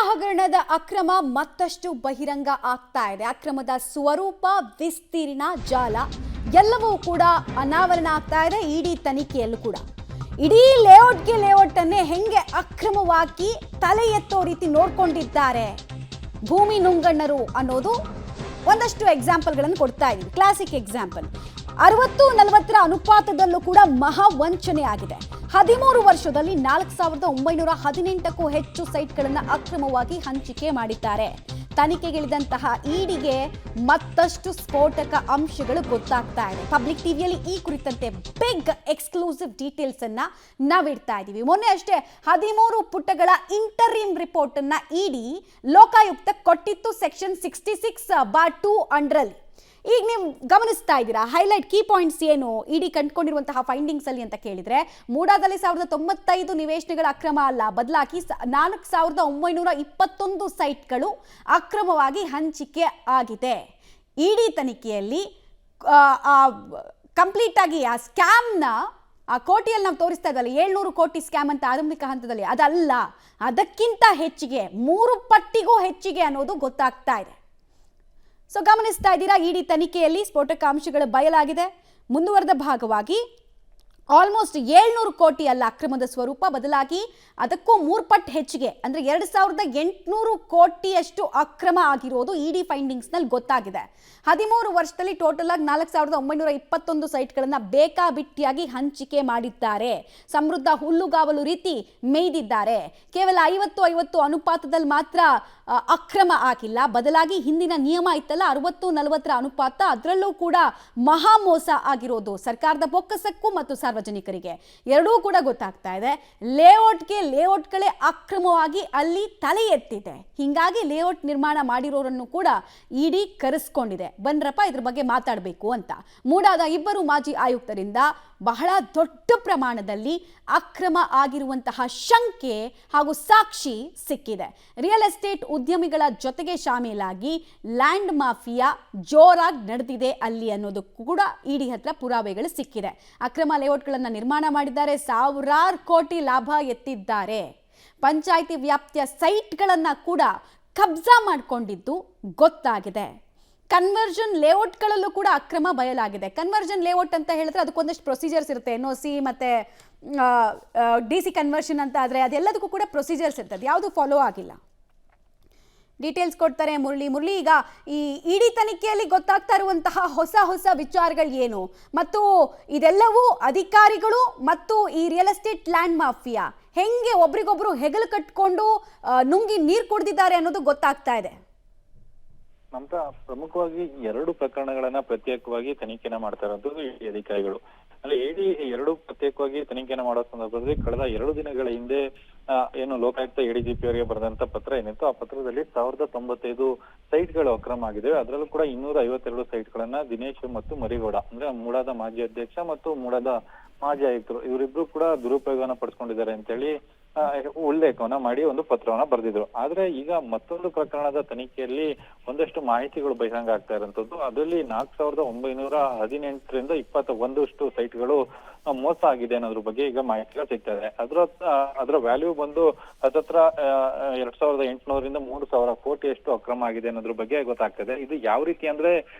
ಹಗರಣದ ಅಕ್ರಮ ಮತ್ತಷ್ಟು ಬಹಿರಂಗ ಆಗ್ತಾ ಇದೆ. ಅಕ್ರಮದ ಸ್ವರೂಪ, ವಿಸ್ತೀರ್ಣ, ಜಾಲ ಎಲ್ಲವೂ ಕೂಡ ಅನಾವರಣ ಆಗ್ತಾ ಇದೆ ಇಡಿ ತನಿಖೆಯಲ್ಲೂ ಕೂಡ. ಇಡೀ ಲೇಔಟ್ ಅನ್ನೇ ಹೆಂಗೆ ಅಕ್ರಮವಾಗಿ ತಲೆ ಎತ್ತೋ ರೀತಿ ನೋಡ್ಕೊಂಡಿದ್ದಾರೆ ಭೂಮಿ ನುಂಗಣ್ಣರು ಅನ್ನೋದು ಒಂದಷ್ಟು ಎಕ್ಸಾಂಪಲ್ಗಳನ್ನು ಕೊಡ್ತಾ ಇದ್ದೀವಿ. ಕ್ಲಾಸಿಕ್ ಎಕ್ಸಾಂಪಲ್ 60-40 ಅನುಪಾತದಲ್ಲೂ ಕೂಡ ಮಹಾ ವಂಚನೆ ಆಗಿದೆ. 13 ವರ್ಷದಲ್ಲಿ 4918ಕ್ಕೂ ಹೆಚ್ಚು ಸೈಟ್ಗಳನ್ನು ಅಕ್ರಮವಾಗಿ ಹಂಚಿಕೆ ಮಾಡಿದ್ದಾರೆ. ತನಿಖೆಗಿಳಿದಂತಹ ಇಡಿಗೆ ಮತ್ತಷ್ಟು ಸ್ಫೋಟಕ ಅಂಶಗಳು ಗೊತ್ತಾಗ್ತಾ ಇದೆ. ಪಬ್ಲಿಕ್ ಟಿವಿಯಲ್ಲಿ ಈ ಕುರಿತಂತೆ ಬಿಗ್ ಎಕ್ಸ್ಕ್ಲೂಸಿವ್ ಡೀಟೇಲ್ಸ್ ಅನ್ನ ನಾವಿಡ್ತಾ ಇದ್ದೀವಿ. ಮೊನ್ನೆ ಅಷ್ಟೇ 13 ಪುಟಗಳ ಇಂಟರಿಮ್ ರಿಪೋರ್ಟ್ ಅನ್ನ ಇಡಿ ಲೋಕಾಯುಕ್ತ ಕೊಟ್ಟಿತ್ತು ಸೆಕ್ಷನ್ 66/2 ಅಂಡರಲ್ಲಿ. ಈಗ ನೀವು ಗಮನಿಸ್ತಾ ಇದ್ದೀರಾ ಹೈಲೈಟ್ ಕೀ ಪಾಯಿಂಟ್ಸ್ ಏನು ಇಡಿ ಕಂಡುಕೊಂಡಿರುವಂತಹ ಫೈಂಡಿಂಗ್ಸ್ ಅಲ್ಲಿ ಅಂತ ಕೇಳಿದ್ರೆ, ಮೂಡಾದಲ್ಲಿ 1095 ನಿವೇಶನಗಳ ಅಕ್ರಮ ಅಲ್ಲ, ಬದಲಾಗಿ 4921 ಸೈಟ್ಗಳು ಅಕ್ರಮವಾಗಿ ಹಂಚಿಕೆ ಆಗಿದೆ. ಇಡಿ ತನಿಖೆಯಲ್ಲಿ ಕಂಪ್ಲೀಟ್ ಆಗಿ ಆ ಸ್ಕ್ಯಾಮ್ನ ಆ ಕೋಟಿಯಲ್ಲಿ ನಾವು ತೋರಿಸ್ತಾ ಇದ್ದಲ್ಲ 700 ಕೋಟಿ ಸ್ಕ್ಯಾಮ್ ಅಂತ ಆರಂಭಿಕ ಹಂತದಲ್ಲಿ, ಅದಲ್ಲ, ಅದಕ್ಕಿಂತ ಹೆಚ್ಚಿಗೆ 3 ಪಟ್ಟಿಗೂ ಹೆಚ್ಚಿಗೆ ಅನ್ನೋದು ಗೊತ್ತಾಗ್ತಾ ಇದೆ. ಸೊ ಗಮನಿಸ್ತಾ ಇದ್ದೀರಾ ಇಡಿ ತನಿಖೆಯಲ್ಲಿ ಸ್ಫೋಟಕ ಅಂಶಗಳು ಬಯಲಾಗಿದೆ. ಮುಂದುವರೆದ ಭಾಗವಾಗಿ ಆಲ್ಮೋಸ್ಟ್ 700 ಕೋಟಿ ಅಲ್ಲ ಅಕ್ರಮದ ಸ್ವರೂಪ, ಬದಲಾಗಿ ಅದಕ್ಕೂ 3 ಪಟ್ಟು ಹೆಚ್ಚಿಗೆ ಅಂದರೆ 2800 ಕೋಟಿಯಷ್ಟು ಅಕ್ರಮ ಆಗಿರೋದು ಇಡಿ ಫೈಂಡಿಂಗ್ಸ್ನಲ್ಲಿ ಗೊತ್ತಾಗಿದೆ. 13 ವರ್ಷದಲ್ಲಿ ಟೋಟಲ್ ಆಗಿ 4921 ಸೈಟ್ಗಳನ್ನು ಬೇಕಾಬಿಟ್ಟಿಯಾಗಿ ಹಂಚಿಕೆ ಮಾಡಿದ್ದಾರೆ. ಸಮೃದ್ಧ ಹುಲ್ಲುಗಾವಲು ರೀತಿ ಮೇಯ್ದಿದ್ದಾರೆ. ಕೇವಲ 50-50 ಅನುಪಾತದಲ್ಲಿ ಮಾತ್ರ ಅಕ್ರಮ ಆಗಿಲ್ಲ, ಬದಲಾಗಿ ಹಿಂದಿನ ನಿಯಮ ಇತ್ತಲ್ಲ 60-40 ಅನುಪಾತ, ಅದರಲ್ಲೂ ಕೂಡ ಮಹಾ ಮೋಸ ಆಗಿರೋದು ಸರ್ಕಾರದ ಬೊಕ್ಕಸಕ್ಕೂ ಮತ್ತು ಸಾರ್ವಜನಿಕರಿಗೆ ಎರಡೂ ಕೂಡ ಗೊತ್ತಾಗ್ತಾ ಇದೆ. ಲೇಔಟ್ಗಳೇ ಅಕ್ರಮವಾಗಿ ಅಲ್ಲಿ ತಲೆ ಎತ್ತಿದೆ. ಹಿಂಗಾಗಿ ಲೇಔಟ್ ನಿರ್ಮಾಣ ಮಾಡಿರೋರನ್ನು ಕೂಡ ಇಡಿ ಕರೆಸ್ಕೊಂಡಿದೆ. ಬನ್ರಪ್ಪ ಇದ್ರ ಬಗ್ಗೆ ಮಾತಾಡಬೇಕು ಅಂತ. ಮೂಡಾದ 2 ಮಾಜಿ ಆಯುಕ್ತರಿಂದ ಬಹಳ ದೊಡ್ಡ ಪ್ರಮಾಣದಲ್ಲಿ ಅಕ್ರಮ ಆಗಿರುವಂತಹ ಶಂಕೆ ಹಾಗೂ ಸಾಕ್ಷಿ ಸಿಕ್ಕಿದೆ. ರಿಯಲ್ ಎಸ್ಟೇಟ್ ಉದ್ಯಮಿಗಳ ಜೊತೆಗೆ ಶಾಮೀಲಾಗಿ ಲ್ಯಾಂಡ್ ಮಾಫಿಯಾ ಜೋರಾಗಿ ನಡೆದಿದೆ ಅಲ್ಲಿ ಅನ್ನೋದು ಕೂಡ ಇಡಿ ಹತ್ರ ಪುರಾವೆಗಳು ಸಿಕ್ಕಿದೆ. ಅಕ್ರಮ ಲೇಔಟ್ಗಳನ್ನು ನಿರ್ಮಾಣ ಮಾಡಿದ್ದಾರೆ, ಸಾವಿರಾರು ಕೋಟಿ ಲಾಭ ಎತ್ತಿದ್ದಾರೆ. ಪಂಚಾಯಿತಿ ವ್ಯಾಪ್ತಿಯ ಸೈಟ್ಗಳನ್ನು ಕೂಡ ಕಬ್ಜಾ ಮಾಡಿಕೊಂಡಿದ್ದು ಗೊತ್ತಾಗಿದೆ. ಕನ್ವರ್ಷನ್ ಲೇಔಟ್ಗಳಲ್ಲೂ ಕೂಡ ಅಕ್ರಮ ಬಯಲಾಗಿದೆ. ಕನ್ವರ್ಷನ್ ಲೇಔಟ್ ಅಂತ ಹೇಳಿದ್ರೆ ಅದಕ್ಕೊಂದಷ್ಟು ಪ್ರೊಸೀಜರ್ಸ್ ಇರುತ್ತೆ. NOC ಮತ್ತು DC ಕನ್ವರ್ಷನ್ ಅಂತ ಆದರೆ ಅದೆಲ್ಲದಕ್ಕೂ ಕೂಡ ಪ್ರೊಸೀಜರ್ಸ್ ಇರ್ತದೆ, ಯಾವುದು ಫಾಲೋ ಆಗಿಲ್ಲ. ಡೀಟೇಲ್ಸ್ ಕೊಡ್ತಾರೆ ಮುರಳಿ. ಈಗ ಈ ಇಡಿ ತನಿಖೆಯಲ್ಲಿ ಗೊತ್ತಾಗ್ತಾ ಇರುವಂತಹ ಹೊಸ ವಿಚಾರಗಳು ಏನು, ಮತ್ತು ಇದೆಲ್ಲವೂ ಅಧಿಕಾರಿಗಳು ಮತ್ತು ಈ ರಿಯಲ್ ಎಸ್ಟೇಟ್ ಲ್ಯಾಂಡ್ ಮಾಫಿಯಾ ಹೆಂಗೆ ಒಬ್ರಿಗೊಬ್ರು ಹೆಗಲು ಕಟ್ಕೊಂಡು ನುಂಗಿ ನೀರು ಕುಡಿದಿದ್ದಾರೆ ಅನ್ನೋದು ಗೊತ್ತಾಗ್ತಾ ಇದೆ. ಅಂತ ಪ್ರಮುಖವಾಗಿ 2 ಪ್ರಕರಣಗಳನ್ನ ಪ್ರತ್ಯೇಕವಾಗಿ ತನಿಖೆನ ಮಾಡ್ತಾ ಇರೋದು ಇಡಿ ಅಧಿಕಾರಿಗಳು. ಅಲ್ಲಿ ಇಡಿ 2 ಪ್ರತ್ಯೇಕವಾಗಿ ತನಿಖೆನ ಮಾಡೋ ಸಂದರ್ಭದಲ್ಲಿ ಕಳೆದ 2 ದಿನಗಳ ಹಿಂದೆ ಏನು ಲೋಕಾಯುಕ್ತ ADGP ಅವರಿಗೆ ಬರೆದಂತ ಪತ್ರ ಏನಿತ್ತು, ಆ ಪತ್ರದಲ್ಲಿ 1095 ಸೈಟ್ಗಳು ಅಕ್ರಮ ಆಗಿದ್ದಾವೆ. ಅದರಲ್ಲೂ ಕೂಡ 252 ಸೈಟ್ಗಳನ್ನ ದಿನೇಶ್ ಮತ್ತು ಮರಿಗೌಡ ಅಂದ್ರೆ ಮೂಡಾದ ಮಾಜಿ ಅಧ್ಯಕ್ಷ ಮತ್ತು ಮೂಡಾದ ಮಾಜಿ ಆಯುಕ್ತರು ಇವರಿಬ್ರು ಕೂಡ ದುರುಪಯೋಗನ ಪಡಿಸ್ಕೊಂಡಿದ್ದಾರೆ ಅಂತ ಹೇಳಿ ಉಲ್ಲೇಖವನ್ನ ಮಾಡಿ ಒಂದು ಪತ್ರವನ್ನ ಬರೆದಿದ್ರು. ಆದ್ರೆ ಈಗ ಮತ್ತೊಂದು ಪ್ರಕರಣದ ತನಿಖೆಯಲ್ಲಿ ಒಂದಷ್ಟು ಮಾಹಿತಿಗಳು ಬಹಿರಂಗ ಆಗ್ತಾ ಇರುವಂತದ್ದು. ಅದರಲ್ಲಿ 4918ರಿಂದ 21 ಸೈಟ್ಗಳು ಮೋಸ ಆಗಿದೆ ಅನ್ನೋದ್ರ ಬಗ್ಗೆ ಈಗ ಮಾಹಿತಿಗಳು ಸಿಗ್ತಾ ಇದೆ. ಅದರ ವ್ಯಾಲ್ಯೂ ಬಂದು ಹತ್ತತ್ರ 2800ರಿಂದ 3000 ಕೋಟಿಯಷ್ಟು ಅಕ್ರಮ ಆಗಿದೆ ಅನ್ನೋದ್ರ ಬಗ್ಗೆ ಗೊತ್ತಾಗ್ತದೆ. ಇದು ಯಾವ ರೀತಿ ಅಂದ್ರೆ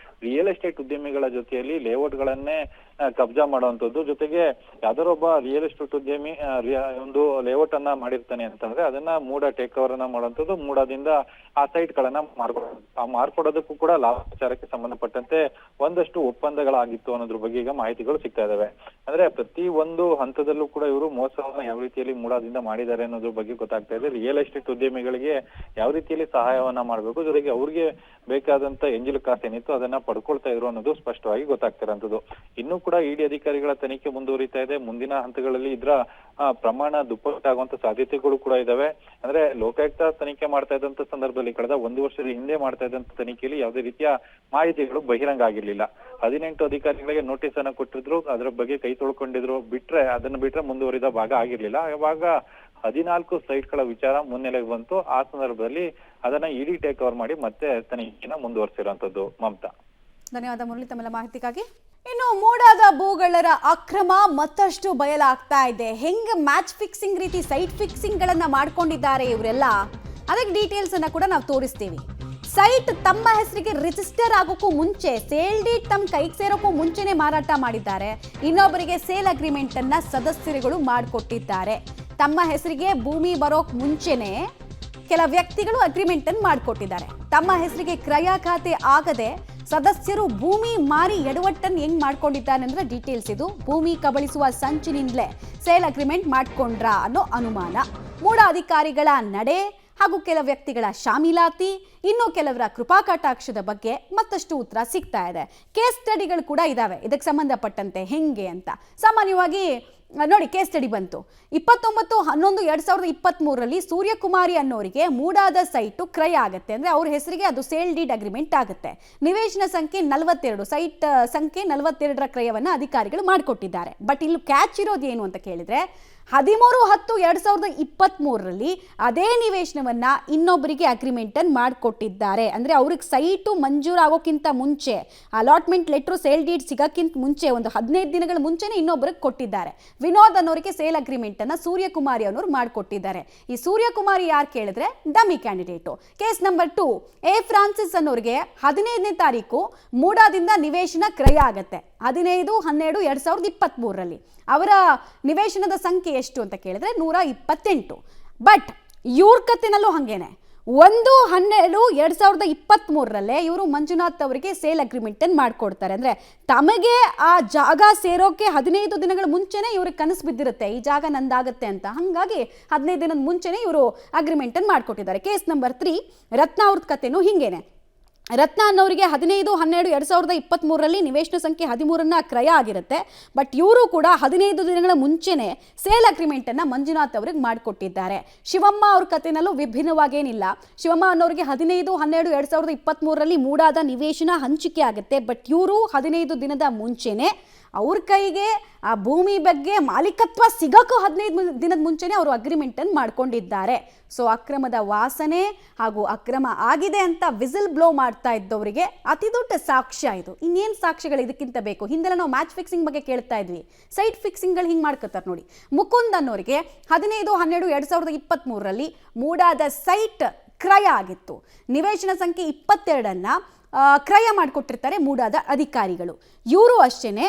ರಿಯಲ್ ಎಸ್ಟೇಟ್ ಉದ್ಯಮಿಗಳ ಜೊತೆಯಲ್ಲಿ ಲೇಔಟ್ಗಳನ್ನೇ ಕಬ್ಜಾ ಮಾಡುವಂತದ್ದು, ಜೊತೆಗೆ ಯಾವ್ದಾರೊಬ್ಬ ರಿಯಲ್ ಎಸ್ಟೇಟ್ ಉದ್ಯಮಿ ಒಂದು ಲೇಔಟ್ ಅನ್ನ ಮಾಡಿರ್ತಾನೆ ಅಂತಂದ್ರೆ ಅದನ್ನ ಮೂಡ ಟೇಕ್ ಓವರ್ ಅನ್ನ ಮಾಡುವಂತದ್ದು, ಮೂಡದಿಂದ ಆ ಸೈಟ್ ಗಳನ್ನ ಮಾರ್ಕೊಡೋದಕ್ಕೂ ಕೂಡ ಲಾಭಾಚಾರಕ್ಕೆ ಸಂಬಂಧಪಟ್ಟಂತೆ ಒಂದಷ್ಟು ಒಪ್ಪಂದಗಳಾಗಿತ್ತು ಅನ್ನೋದ್ರ ಬಗ್ಗೆ ಈಗ ಮಾಹಿತಿಗಳು ಸಿಗ್ತಾ ಇದಾವೆ. ಅಂದ್ರೆ ಪ್ರತಿ ಒಂದು ಹಂತದಲ್ಲೂ ಕೂಡ ಇವರು ಮೋಸವನ್ನ ಯಾವ ರೀತಿಯಲ್ಲಿ ಮೂಡದಿಂದ ಮಾಡಿದ್ದಾರೆ ಅನ್ನೋದ್ರ ಬಗ್ಗೆ ಗೊತ್ತಾಗ್ತಾ ಇದೆ. ರಿಯಲ್ ಎಸ್ಟೇಟ್ ಉದ್ಯಮಿಗಳಿಗೆ ಯಾವ ರೀತಿಯಲ್ಲಿ ಸಹಾಯವನ್ನ ಮಾಡ್ಬೇಕು, ಜೊತೆಗೆ ಅವ್ರಿಗೆ ಬೇಕಾದಂತ ಎಂಜಿಲ್ ಕಾಸು ಏನಿತ್ತು ಅದನ್ನ ಪಡ್ಕೊಳ್ತಾ ಇದ್ರು ಅನ್ನೋದು ಸ್ಪಷ್ಟವಾಗಿ ಗೊತ್ತಾಗ್ತಿರೋಂಥದ್ದು. ಇನ್ನೂ ಕೂಡ ಇಡಿ ಅಧಿಕಾರಿಗಳ ತನಿಖೆ ಮುಂದುವರಿತಾ ಇದೆ. ಮುಂದಿನ ಹಂತಗಳಲ್ಲಿ ಇದರ ಪ್ರಮಾಣ ದುಪ್ಪಟ್ಟಾಗುವಂತ ಸಾಧ್ಯತೆಗಳು ಕೂಡ ಇದಾವೆ. ಅಂದ್ರೆ ಲೋಕಾಯುಕ್ತ ತನಿಖೆ ಮಾಡ್ತಾ ಇದ್ದಂತ ಸಂದರ್ಭದಲ್ಲಿ ಕಳೆದ 1 ವರ್ಷದ ಹಿಂದೆ ಮಾಡ್ತಾ ಇದ್ದಂತ ತನಿಖೆಯಲ್ಲಿ ಯಾವುದೇ ರೀತಿಯ ಮಾಹಿತಿಗಳು ಬಹಿರಂಗ ಆಗಿರ್ಲಿಲ್ಲ. 18 ಅಧಿಕಾರಿಗಳಿಗೆ ನೋಟಿಸ್ ಅನ್ನ ಕೊಟ್ಟಿದ್ರು, ಅದರ ಬಗ್ಗೆ ಕೈ ತೊಳ್ಕೊಂಡಿದ್ರು, ಅದನ್ನ ಬಿಟ್ರೆ ಮುಂದುವರಿದ ಭಾಗ ಆಗಿರ್ಲಿಲ್ಲ. ಆವಾಗ 14 ಸೈಟ್ಗಳ ವಿಚಾರ ಮುನ್ನೆಲೆಗೆ ಬಂತು. ಆ ಸಂದರ್ಭದಲ್ಲಿ ಅದನ್ನ ಇಡಿ ಟೇಕ್ ಓವರ್ ಮಾಡಿ ಮತ್ತೆ ತನಿಖೆನ ಮುಂದುವರಿಸಿರುವಂತದ್ದು. ಮಮತಾ, ಧನ್ಯವಾದ ಮುರಳಿ ತಮ್ಮೆಲ್ಲ ಮಾಹಿತಿಗಾಗಿ. ಇನ್ನು ಮೂಡಾದ ಭೂಗಳರ ಅಕ್ರಮ ಮತ್ತಷ್ಟು ಬಯಲಾಗ್ತಾ ಇದೆ. ಹೆಂಗೆ ಮ್ಯಾಚ್ ಫಿಕ್ಸಿಂಗ್ ರೀತಿ ಸೈಟ್ ಫಿಕ್ಸಿಂಗ್ ಗಳನ್ನ ಮಾಡ್ಕೊಂಡಿದ್ದಾರೆ ಇವರೆಲ್ಲ. ಅದಕ್ಕೆ ಡೀಟೇಲ್ಸ್ ಅನ್ನ ಕೂಡ ನಾವು ತೋರಿಸ್ತೀವಿ. ಸೈಟ್ ತಮ್ಮ ಹೆಸರಿಗೆ ರಿಜಿಸ್ಟರ್ ಆಗೋಕ್ಕೂ ಮುಂಚೆ, ಸೇಲ್ ಡೀಡ್ ತಮ್ಮ ಕೈಗೆ ಸೇರೋಕ್ಕೂ ಮುಂಚೆನೆ ಮಾರಾಟ ಮಾಡಿದ್ದಾರೆ. ಇನ್ನೊಬ್ಬರಿಗೆ ಸೇಲ್ ಅಗ್ರಿಮೆಂಟ್ ಅನ್ನ ಸದಸ್ಯರುಗಳು ಮಾಡಿಕೊಟ್ಟಿದ್ದಾರೆ. ತಮ್ಮ ಹೆಸರಿಗೆ ಭೂಮಿ ಬರೋಕ್ ಮುಂಚೆನೆ ಕೆಲ ವ್ಯಕ್ತಿಗಳು ಅಗ್ರಿಮೆಂಟ್ ಅನ್ನು ಮಾಡಿಕೊಟ್ಟಿದ್ದಾರೆ. ತಮ್ಮ ಹೆಸರಿಗೆ ಕ್ರಯ ಖಾತೆ ಆಗದೆ ಸದಸ್ಯರು ಭೂಮಿ ಮಾರಿ ಎಡವಟ್ಟನ್ನು ಹೆಂಗ್ ಮಾಡ್ಕೊಂಡಿದ್ದಾರೆ ಅಂದ್ರೆ ಡೀಟೇಲ್ಸ್ ಇದು. ಭೂಮಿ ಕಬಳಿಸುವ ಸಂಚಿನಿಂದಲೇ ಸೇಲ್ ಅಗ್ರಿಮೆಂಟ್ ಮಾಡ್ಕೊಂಡ್ರಾ ಅನ್ನೋ ಅನುಮಾನ. ಮೂಢ ಅಧಿಕಾರಿಗಳ ನಡೆ ಹಾಗೂ ಕೆಲ ವ್ಯಕ್ತಿಗಳ ಶಾಮೀಲಾತಿ, ಇನ್ನು ಕೆಲವರ ಕೃಪಾ ಕಟಾಕ್ಷದ ಬಗ್ಗೆ ಮತ್ತಷ್ಟು ಉತ್ತರ ಸಿಗ್ತಾ ಇದೆ. ಕೇಸ್ ಸ್ಟಡಿಗಳು ಕೂಡ ಇದಾವೆ ಇದಕ್ಕೆ ಸಂಬಂಧಪಟ್ಟಂತೆ ಹೆಂಗೆ ಅಂತ. ಸಾಮಾನ್ಯವಾಗಿ ನೋಡಿ, ಕೇಸ್ ಸ್ಟಡಿ ಬಂತು 29/11/2023 ಸೂರ್ಯಕುಮಾರಿ ಅನ್ನೋರಿಗೆ ಮೂಡಾದ ಸೈಟು ಕ್ರಯ ಆಗುತ್ತೆ. ಅಂದರೆ ಅವ್ರ ಹೆಸರಿಗೆ ಅದು ಸೇಲ್ ಡೀಡ್ ಅಗ್ರಿಮೆಂಟ್ ಆಗುತ್ತೆ. ನಿವೇಶನ ಸಂಖ್ಯೆ 42, ಸೈಟ್ ಸಂಖ್ಯೆ 42ರ ಕ್ರಯವನ್ನು ಅಧಿಕಾರಿಗಳು ಮಾಡಿಕೊಟ್ಟಿದ್ದಾರೆ. ಬಟ್ ಇಲ್ಲಿ ಕ್ಯಾಚ್ ಇರೋದು ಏನು ಅಂತ ಕೇಳಿದ್ರೆ 13/10/2023 ಅದೇ ನಿವೇಶನವನ್ನ ಇನ್ನೊಬ್ಬರಿಗೆ ಅಗ್ರಿಮೆಂಟ್ ಅನ್ನು ಮಾಡಿಕೊಟ್ಟಿದ್ದಾರೆ. ಅಂದ್ರೆ ಅವ್ರಿಗೆ ಸೈಟು ಮಂಜೂರಾಗೋಕ್ಕಿಂತ ಮುಂಚೆ, ಅಲಾಟ್ಮೆಂಟ್ ಲೆಟ್ರು ಸೇಲ್ ಡೀಡ್ ಸಿಗೋಕ್ಕಿಂತ ಮುಂಚೆ ಒಂದು 15 ದಿನಗಳ ಮುಂಚೆನೆ ಇನ್ನೊಬ್ಬರಿಗೆ ಕೊಟ್ಟಿದ್ದಾರೆ. ವಿನೋದ್ ಅನ್ನೋರಿಗೆ ಸೇಲ್ ಅಗ್ರಿಮೆಂಟ್ ಅನ್ನ ಸೂರ್ಯಕುಮಾರಿ ಅನ್ನೋರು ಮಾಡಿಕೊಟ್ಟಿದ್ದಾರೆ. ಈ ಸೂರ್ಯಕುಮಾರಿ ಯಾರು ಕೇಳಿದ್ರೆ dummy candidate. Case number 2, A Francis ಅನ್ನೋರಿಗೆ 15ನೇ ತಾರೀಕು ಮೂಡಾದಿಂದ ನಿವೇಶನ ಕ್ರಯ ಆಗತ್ತೆ. 15/12/2023 ಅವರ ನಿವೇಶನದ ಸಂಖ್ಯೆ ಎಷ್ಟು ಅಂತ ಕೇಳಿದ್ರೆ 128. ಬಟ್ ಇವ್ರ ಕಥೆನಲ್ಲೂ ಹಂಗೇನೆ 1/12/2023 ಇವರು ಮಂಜುನಾಥ್ ಅವರಿಗೆ ಸೇಲ್ ಅಗ್ರಿಮೆಂಟ್ ಅನ್ನು ಮಾಡ್ಕೊಡ್ತಾರೆ. ಅಂದ್ರೆ ತಮಗೆ ಆ ಜಾಗ ಸೇರೋಕೆ 15 ದಿನಗಳ ಮುಂಚೆನೆ ಇವ್ರಿಗೆ ಕನಸು ಬಿದ್ದಿರುತ್ತೆ, ಈ ಜಾಗ ನಂದಾಗತ್ತೆ ಅಂತ. ಹಾಗಾಗಿ 15 ದಿನದ ಮುಂಚೆನೆ ಇವರು ಅಗ್ರಿಮೆಂಟ್ ಅನ್ನು ಮಾಡ್ಕೊಟ್ಟಿದ್ದಾರೆ. ಕೇಸ್ ನಂಬರ್ 3, ರತ್ನ ಅವ್ರದ್ದು ಕಥೆನೂ ಹಿಂಗೇನೆ. ರತ್ನ ಅನ್ನೋರಿಗೆ 15/12/2023 ನಿವೇಶನ ಸಂಖ್ಯೆ 13 ಕ್ರಯ ಆಗಿರುತ್ತೆ. ಬಟ್ ಇವರು ಕೂಡ 15 ದಿನಗಳ ಮುಂಚೆನೆ ಸೇಲ್ ಅಗ್ರಿಮೆಂಟ್ ಅನ್ನ ಮಂಜುನಾಥ್ ಅವ್ರಿಗೆ ಮಾಡಿಕೊಟ್ಟಿದ್ದಾರೆ. ಶಿವಮ್ಮ ಅವ್ರ ಕಥೆನಲ್ಲೂ ವಿಭಿನ್ನವಾಗೇನಿಲ್ಲ. ಶಿವಮ್ಮ ಅನ್ನೋರಿಗೆ 15/12/2023 ಮೂಡಾದ ನಿವೇಶನ ಹಂಚಿಕೆ ಆಗುತ್ತೆ. ಬಟ್ ಇವರು 15 ದಿನದ ಮುಂಚೆನೆ ಅವ್ರ ಕೈಗೆ ಆ ಭೂಮಿ ಬಗ್ಗೆ ಮಾಲೀಕತ್ವ ಸಿಗೋಕ್ಕೂ 15 ದಿನದ ಮುಂಚೆನೆ ಅವರು ಅಗ್ರಿಮೆಂಟ್ ಅನ್ನು ಮಾಡ್ಕೊಂಡಿದ್ದಾರೆ. ಸೊ ಅಕ್ರಮದ ವಾಸನೆ ಹಾಗೂ ಅಕ್ರಮ ಆಗಿದೆ ಅಂತ ವಿಸಿಲ್ ಬ್ಲೋ ಮಾಡ್ತಾ ಇದ್ದವರಿಗೆ ಅತಿ ದೊಡ್ಡ ಸಾಕ್ಷ್ಯ ಇದು. ಇನ್ನೇನು ಸಾಕ್ಷ್ಯಗಳು ಇದಕ್ಕಿಂತ ಬೇಕು? ಹಿಂದೆಲ್ಲ ನಾವು ಮ್ಯಾಚ್ ಫಿಕ್ಸಿಂಗ್ ಬಗ್ಗೆ ಕೇಳ್ತಾ ಇದ್ವಿ. ಸೈಟ್ ಫಿಕ್ಸಿಂಗ್ಗಳು ಹಿಂಗೆ ಮಾಡ್ಕೋತಾರೆ ನೋಡಿ. ಮುಕುಂದ್ ಅನ್ನೋರಿಗೆ 15/12/2023 ಮೂಡಾದ ಸೈಟ್ ಕ್ರಯ ಆಗಿತ್ತು. ನಿವೇಶನ ಸಂಖ್ಯೆ 22 ಕ್ರಯ ಮಾಡಿಕೊಟ್ಟಿರ್ತಾರೆ ಮೂಡಾದ ಅಧಿಕಾರಿಗಳು. ಇವರು ಅಷ್ಟೇನೆ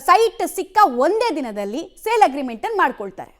ಸೈಟ್ ಸಿಕ್ಕ ಒಂದೇ ದಿನದಲ್ಲಿ ಸೇಲ್ ಅಗ್ರಿಮೆಂಟ್ ಅನ್ನು ಮಾಡ್ಕೊಳ್ತಾರೆ.